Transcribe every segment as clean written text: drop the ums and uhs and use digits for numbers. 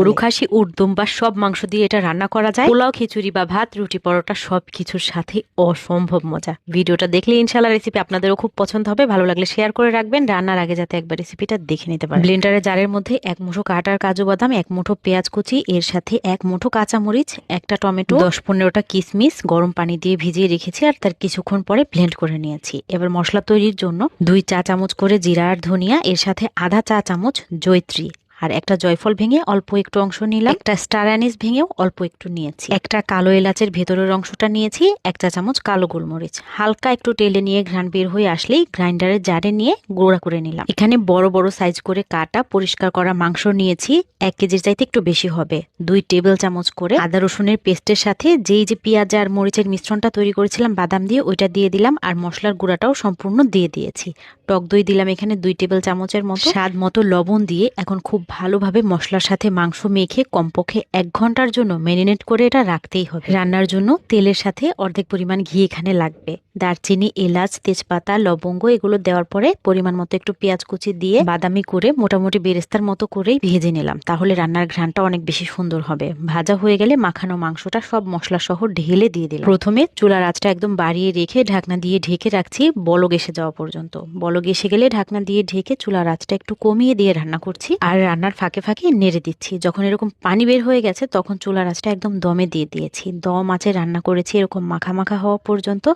গরু, খাসি, উট, দুম্বা সব মাংস দিয়ে এটা রান্না করা যায়। পোলাও, খিচুড়ি বা ভাত, রুটি, পরোটা সবকিছুর সাথে অসম্ভব মজা। ভিডিওটা দেখলে ইনশাল্লাহ রেসিপি আপনাদেরও খুব পছন্দ হবে। ভালো লাগলে শেয়ার করে রাখবেন, রান্নার আগে যাতে একবার রেসিপিটা দেখে নিতে পারেন। ব্লেন্ডারের জারের মধ্যে 1 মুঠো কাটার কাজু বাদাম, 1 মুঠো পেঁয়াজ কুচি, এর সাথে 1 মুঠো কাঁচামরিচ, একটা টমেটো, 10-15টা কিশমিশ গরম পানি দিয়ে ভিজিয়ে রেখেছি আর তার কিছুক্ষণ পরে ব্লেন্ড করে নিয়েছি। এবার মশলা তৈরির জন্য 2 চা চামচ করে জিরা আর ধনিয়া, এর সাথে আধা চা চামচ জয়ত্রী আর একটা জয়ফল ভেঙে অল্প একটু অংশ নিলাম, একটা স্টার অ্যানিস ভেঙেও অল্প একটু নিয়েছি, একটা কালো এলাচের ভেতরের অংশটা নিয়েছি, 1 চা চামচ কালো গোলমরিচ। হালকা একটু টেলে নিয়ে ঘ্রাণ বের হয়ে আসলেই গ্রাইন্ডারের জারে নিয়ে গুঁড়া করে নিলাম। এখানে বড় বড় সাইজ করে কাটা পরিষ্কার করা মাংস নিয়েছি, 1 কেজির চাইতে একটু বেশি হবে। 2 টেবিল চামচ করে আদা রসুনের পেস্টের সাথে যেই যে পেঁয়াজ আর মরিচের মিশ্রণটা তৈরি করেছিলাম বাদাম দিয়ে, ওইটা দিয়ে দিলাম আর মশলার গুঁড়াটাও সম্পূর্ণ দিয়ে দিয়েছি। টক দই দিলাম এখানে 2 টেবিল চামচের মতো, স্বাদ মতো লবণ দিয়ে এখন খুব ভালোভাবে মশলার সাথে মাংস মেখে কমপক্ষে 1 ঘন্টার জন্য ম্যারিনেট করে এটা রাখতেই হবে। রান্নার জন্য তেলের সাথে অর্ধেক পরিমাণ ঘি এখানে লাগবে। দারচিনি, এলাচ, তেজপাতা, লবঙ্গ এগুলো দেওয়ার পরে পরিমাণ মতো একটু পেঁয়াজ কুচি দিয়ে বাদামি করে মোটামুটি বেরেস্তার মতো করেই ভেজে নিলাম, তাহলে রান্নার ঘ্রাণটা অনেক বেশি সুন্দর হবে। ভাজা হয়ে গেলে মাখানো মাংসটা সব মশলা সহ ঢেলে দিয়ে দিলাম। প্রথমে চুলার আঁচটা একদম বাড়িয়ে রেখে ঢাকনা দিয়ে ঢেকে রাখছি বলক এসে যাওয়া পর্যন্ত। বলক এসে গেলে ঢাকনা দিয়ে ঢেকে চুলার আঁচটা একটু কমিয়ে দিয়ে রান্না করছি আর রান্নার ফাঁকে ফাঁকে নেড়ে দিচ্ছি। যখন এরকম পানি বের হয়ে গেছে তখন চুলার আঁচটা একদম দমে দিয়ে দিয়েছি। দম আঁচে রান্না করেছি এরকম মাখা মাখা হওয়া পর্যন্ত।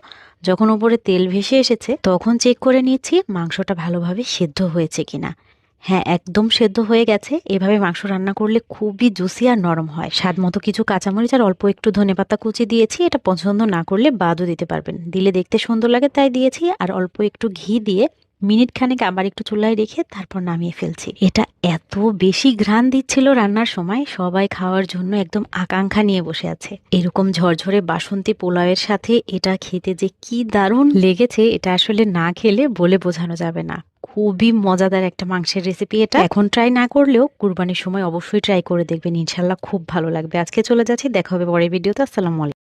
যখন উপরে তেল ভেসে এসেছে তখন চেক করে নিচ্ছি মাংসটা ভালোভাবে সেদ্ধ হয়েছে কিনা। হ্যাঁ, একদম সেদ্ধ হয়ে গেছে। এভাবে মাংস রান্না করলে খুবই জুসি আর নরম হয়। স্বাদ মতো কিছু কাঁচামরিচ আর অল্প একটু ধনেপাতা কুচি দিয়েছি, এটা পছন্দ না করলে বাদও দিতে পারবেন, দিলে দেখতে সুন্দর লাগে তাই দিয়েছি। আর অল্প একটু ঘি দিয়ে মিনিট খানেক আবার একটু চুলায় রেখে তারপর নামিয়ে ফেলছি। এটা এত বেশি ঘ্রাণ দিচ্ছিল রান্নার সময়, সবাই খাওয়ার জন্য একদম আকাঙ্ক্ষা নিয়ে বসে আছে। এরকম ঝরঝরে বাসন্তী পোলাওয়ের সাথে এটা খেতে যে কি দারুণ লেগেছে এটা আসলে না খেলে বলে বোঝানো যাবে না। খুবই মজাদার একটা মাংসের রেসিপি এটা। এখন ট্রাই না করলেও কুরবানির সময় অবশ্যই ট্রাই করে দেখবেন, ইনশাল্লাহ খুব ভালো লাগবে। আজকে চলে যাচ্ছি, দেখা হবে পরের ভিডিওতে। আসসালামু আলাইকুম।